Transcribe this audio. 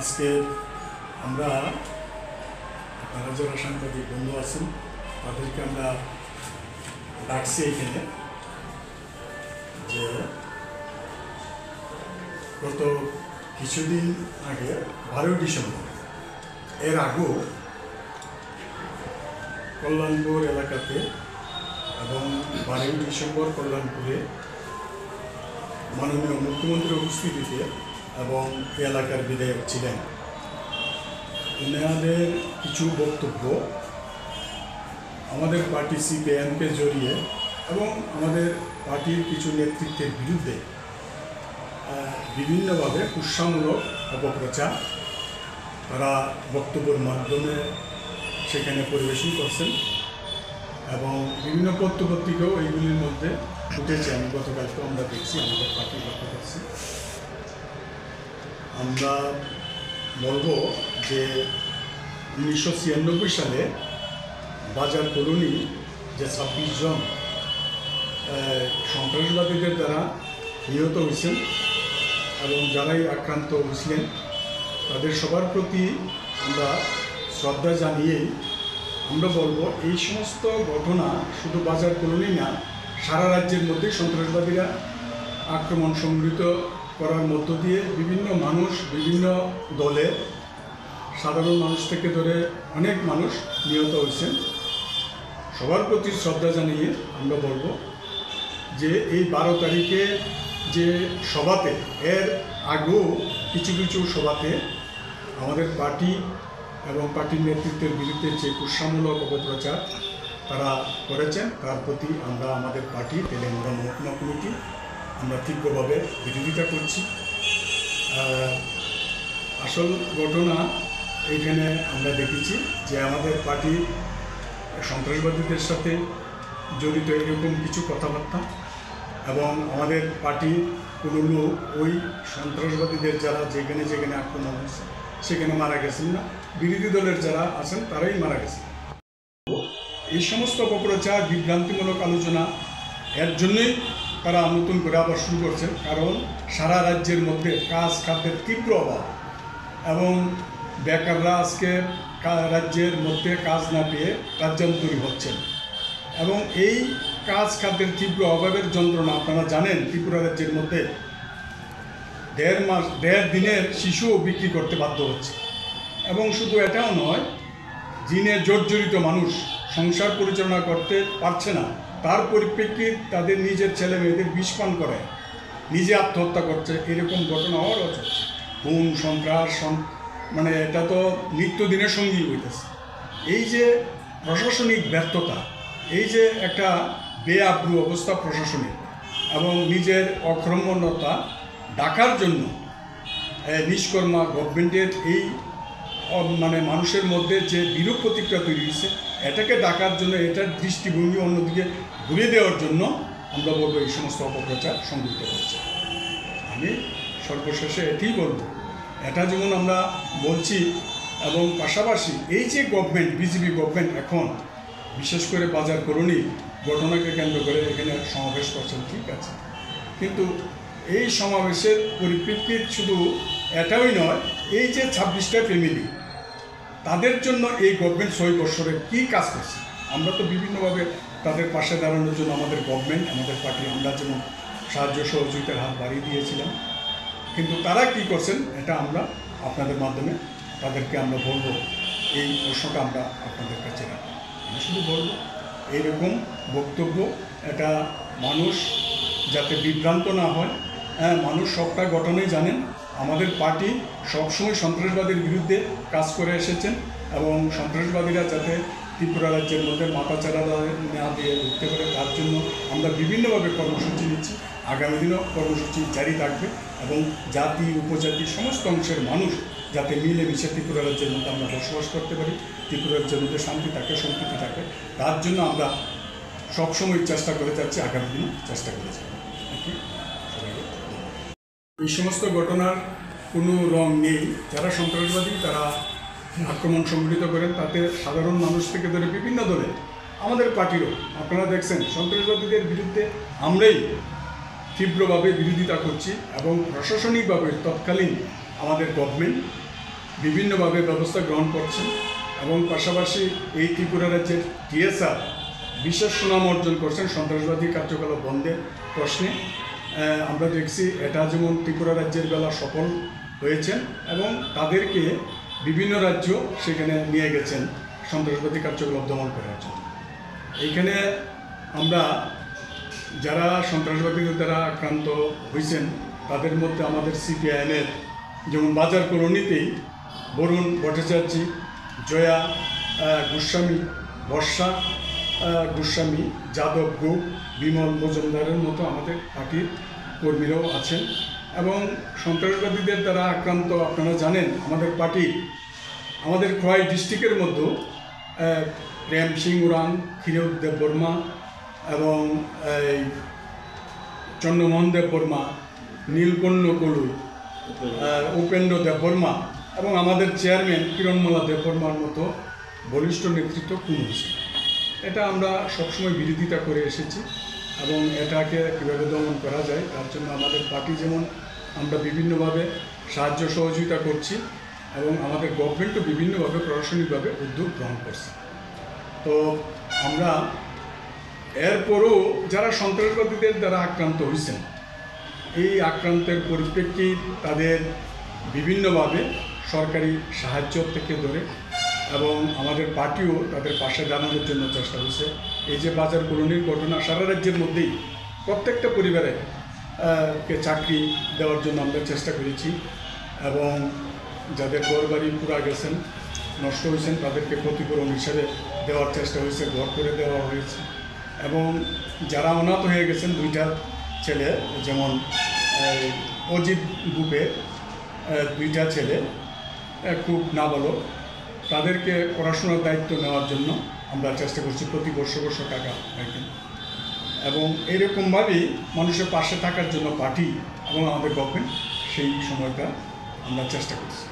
আজকে আমরা আপনারা যারা সাংবাদিক বন্ধু আছেন তাদেরকে আমরা ডাকছি এখানে যে গত কিছুদিন আগে 12 ডিসেম্বর এর আগেও কল্যাণপুর এলাকাতে এবং 12 ডিসেম্বর কল্যাণপুরে মাননীয় মুখ্যমন্ত্রীর উপস্থিতিতে এবং এলাকার বিধায়ক ছিলেন। ওনাদের কিছু বক্তব্য আমাদের পার্টি সিপিএমকে জড়িয়ে এবং আমাদের পার্টির কিছু নেতৃত্বের বিরুদ্ধে বিভিন্নভাবে কুৎসামূলক অপপ্রচার তারা বক্তব্যের মাধ্যমে সেখানে পরিবেশন করছেন এবং বিভিন্ন পত্রপত্রিকাও এইগুলির মধ্যে উঠেছে। আমি গতকালকে আমরা দেখছি, আমাদের পার্টি লক্ষ্য করছি। আমরা বলবো যে 1996 সালে বাজার কলোনি যে 26 জন সন্ত্রাসবাদীদের দ্বারা নিহত হয়েছেন এবং যারাই আক্রান্ত হয়েছিলেন তাদের সবার প্রতি আমরা শ্রদ্ধা জানিয়েই আমরা বলবো এই সমস্ত ঘটনা শুধু বাজার কলোনি না, সারা রাজ্যের মধ্যে সন্ত্রাসবাদীরা আক্রমণ সংঘটিত করার মধ্য দিয়ে বিভিন্ন মানুষ, বিভিন্ন দলে সাধারণ মানুষ থেকে ধরে অনেক মানুষ নিহত হয়েছেন। সবার প্রতি শ্রদ্ধা জানিয়ে আমরা বলবো যে এই 12 তারিখে যে সভাতে এর আগেও কিছু কিছু সভাতে আমাদের পার্টি এবং পার্টির নেতৃত্বের বিরুদ্ধে যে কুৎসামূলক অপপ্রচার তারা করেছেন তার প্রতি আমরা আমাদের পার্টি তেলেঙ্গানা মহকুমা কমিটি আমরা তীব্রভাবে বিরোধিতা করছি। আসল ঘটনা এইখানে আমরা দেখেছি যে আমাদের পার্টি সন্ত্রাসবাদীদের সাথে জড়িত এরকম কিছু কথাবার্তা এবং আমাদের পার্টি কোনো লোক ওই সন্ত্রাসবাদীদের যারা যেখানে যেখানে আক্রমণ হয়েছে সেখানে মারা গেছেন না, বিরোধী দলের যারা আছেন তারাই মারা গেছেন। এই সমস্ত অপপ্রচার, বিভ্রান্তিমূলক আলোচনা এর জন্যই তারা নতুন করে আবার শুরু করছেন, কারণ সারা রাজ্যের মধ্যে কাজ খাদ্যের তীব্র অভাব এবং বেকাররা আজকে রাজ্যের মধ্যে কাজ না পেয়ে রাজ্যান্তরী হচ্ছেন এবং এই কাজ খাদ্যের তীব্র অভাবের যন্ত্রণা আপনারা জানেন। ত্রিপুরা রাজ্যের মধ্যে 1.5 দিনের শিশুও বিক্রি করতে বাধ্য হচ্ছে এবং শুধু এটাও নয়, জিনে জর্জরিত মানুষ সংসার পরিচালনা করতে পারছে না, তার পরিপ্রেক্ষিতে তাদের নিজের ছেলে মেয়েদের বিষ পান করে নিজে আত্মহত্যা করছে, এরকম ঘটনা হওয়ার হচ্ছে। খুন, সন্ত্রাস, মানে এটা তো নিত্যদিনের সঙ্গী হইতেছে। এই যে প্রশাসনিক ব্যর্থতা, এই যে একটা বেআব্রু অবস্থা প্রশাসনিক এবং নিজের অকর্মণ্যতা ডাকার জন্য নিষ্কর্মা গভর্নমেন্টের এই মানে মানুষের মধ্যে যে বিরূপ প্রতিক্রিয়া তৈরি হয়েছে এটাকে ডাকার জন্য, এটার দৃষ্টিভঙ্গি অন্যদিকে ঘুরিয়ে দেওয়ার জন্য আমরা বলবো এই সমস্ত অপপ্রচার সংঘটিত হচ্ছে। আমি সর্বশেষে এটাই বলবো, এটা যেমন আমরা বলছি এবং পাশাপাশি এই যে গভর্নমেন্ট, বিজেপি গভর্নমেন্ট এখন বিশেষ করে বাজার কলোনি ঘটনাকে কেন্দ্র করে এখানে সমাবেশ করছেন, ঠিক আছে, কিন্তু এই সমাবেশের পরিপ্রেক্ষিত শুধু এটাই নয়, এই যে 26টা ফ্যামিলি তাদের জন্য এই গভর্নমেন্ট 6 বছরে কী কাজ করছে, আমরা তো বিভিন্নভাবে তাদের পাশে দাঁড়ানোর জন্য আমাদের গভর্নমেন্ট, আমাদের পার্টি আমরা যেমন সাহায্য সহযোগিতার হাত বাড়িয়ে দিয়েছিলাম, কিন্তু তারা কি করছেন এটা আমরা আপনাদের মাধ্যমে তাদেরকে আমরা বলবো, এই প্রশ্নটা আমরা আপনাদের কাছে রাখি। আমি শুধু বলবো এইরকম বক্তব্য এটা মানুষ যাতে বিভ্রান্ত না হয়। মানুষ সবটা ঘটনাই জানেন, আমাদের পার্টি সবসময় সন্ত্রাসবাদের বিরুদ্ধে কাজ করে এসেছেন এবং সন্ত্রাসবাদীরা যাতে ত্রিপুরা রাজ্যের মধ্যে মাথাচাড়া না দিয়ে ঢুকতে পারে তার জন্য আমরা বিভিন্নভাবে কর্মসূচি নিচ্ছি। আগামী দিনও কর্মসূচি জারি থাকবে এবং জাতি উপজাতি সমস্ত অংশের মানুষ যাতে মিলেমিশে ত্রিপুরা রাজ্যের মধ্যে আমরা বসবাস করতে পারি, ত্রিপুরা রাজ্যের মধ্যে শান্তি থাকে, সম্প্রীতি থাকে, তার জন্য আমরা সবসময় চেষ্টা করে যাচ্ছি, আগামী দিনও চেষ্টা করে যাব। এই সমস্ত ঘটনার কোনো রং নেই, যারা সন্ত্রাসবাদী তারা আক্রমণ সংঘটিত করেন তাতে সাধারণ মানুষ থেকে ধরে বিভিন্ন দলে আমাদের পার্টিরও আপনারা দেখছেন সন্ত্রাসবাদীদের বিরুদ্ধে আমরাই তীব্রভাবে বিরোধিতা করছি এবং প্রশাসনিকভাবে তৎকালীন আমাদের গভর্নমেন্ট বিভিন্নভাবে ব্যবস্থা গ্রহণ করছেন এবং পাশাপাশি এই ত্রিপুরা রাজ্যের টিএসআর বিশেষ সুনাম অর্জন করছেন সন্ত্রাসবাদী কার্যকলাপ বন্ধের প্রশ্নে। আমরা দেখছি এটা যেমন ত্রিপুরা রাজ্যের বেলা সফল হয়েছেন এবং তাদেরকে বিভিন্ন রাজ্য সেখানে নিয়ে গেছেন সন্ত্রাসবাদী কার্যকলাপ দমন করার জন্য। এইখানে আমরা যারা সন্ত্রাসবাদীদের দ্বারা আক্রান্ত হয়েছেন তাদের মধ্যে আমাদের সিপিআইএমের যেমন বাজার কলোনিতেই বরুণ ভট্টাচার্য, জয়া গোস্বামী, বর্ষা গোস্বামী, যাদব গুপ, বিমল মজুমদারের মতো আমাদের পার্টির কর্মীরাও আছেন। এবং সন্ত্রাসবাদীদের দ্বারা আক্রান্ত আপনারা জানেন আমাদের খোয়াই ডিস্ট্রিক্টের মধ্যেও প্রেম সিং উরাং, ক্ষীরোদ দেব বর্মা এবং চন্দ্রমোহন দেব বর্মা, নীলকণ্ঠ কলু, উপেন্দ্র দেব বর্মা এবং আমাদের চেয়ারম্যান কিরণমালা দেব বর্মার মতো বলিষ্ঠ নেতৃত্ব খুন হয়েছে। এটা আমরা সবসময় বিরোধিতা করে এসেছি এবং এটাকে কীভাবে দমন করা যায় তার জন্য আমাদের পার্টি যেমন আমরা বিভিন্নভাবে সাহায্য সহযোগিতা করছি এবং আমাদের গভর্নমেন্টও বিভিন্নভাবে প্রশাসনিকভাবে উদ্যোগ গ্রহণ করছে। তো আমরা এরপরও যারা সন্ত্রাসবাদীদের দ্বারা আক্রান্ত হয়েছেন এই আক্রান্তের পরিপ্রেক্ষিত তাদের বিভিন্নভাবে সরকারি সাহায্য থেকে ধরে এবং আমাদের পার্টিও তাদের পাশে দাঁড়ানোর জন্য চেষ্টা হয়েছে। এই যে বাজার কলোনির ঘটনা, সারা রাজ্যের মধ্যেই প্রত্যেকটা পরিবারে কে চাকরি দেওয়ার জন্য আমরা চেষ্টা করেছি এবং যাদের ঘরবাড়ি পুরা গেছেন, নষ্ট হয়েছেন তাদেরকে ক্ষতিপূরণ হিসেবে দেওয়ার চেষ্টা হয়েছে, ঘর করে দেওয়া হয়েছে। এবং যারা অনাথ হয়ে গেছেন, 2টা ছেলে যেমন অজিত গ্রুপের 2টা ছেলে খুব নাবালক, তাদেরকে পড়াশোনার দায়িত্ব নেওয়ার জন্য আমরা চেষ্টা করছি প্রতি বর্ষ টাকা পাইতেন। এবং এইরকমভাবেই মানুষের পাশে থাকার জন্য পার্টি এবং আমাদের গভর্নমেন্ট সেই সময়টা আমরা চেষ্টা করছি।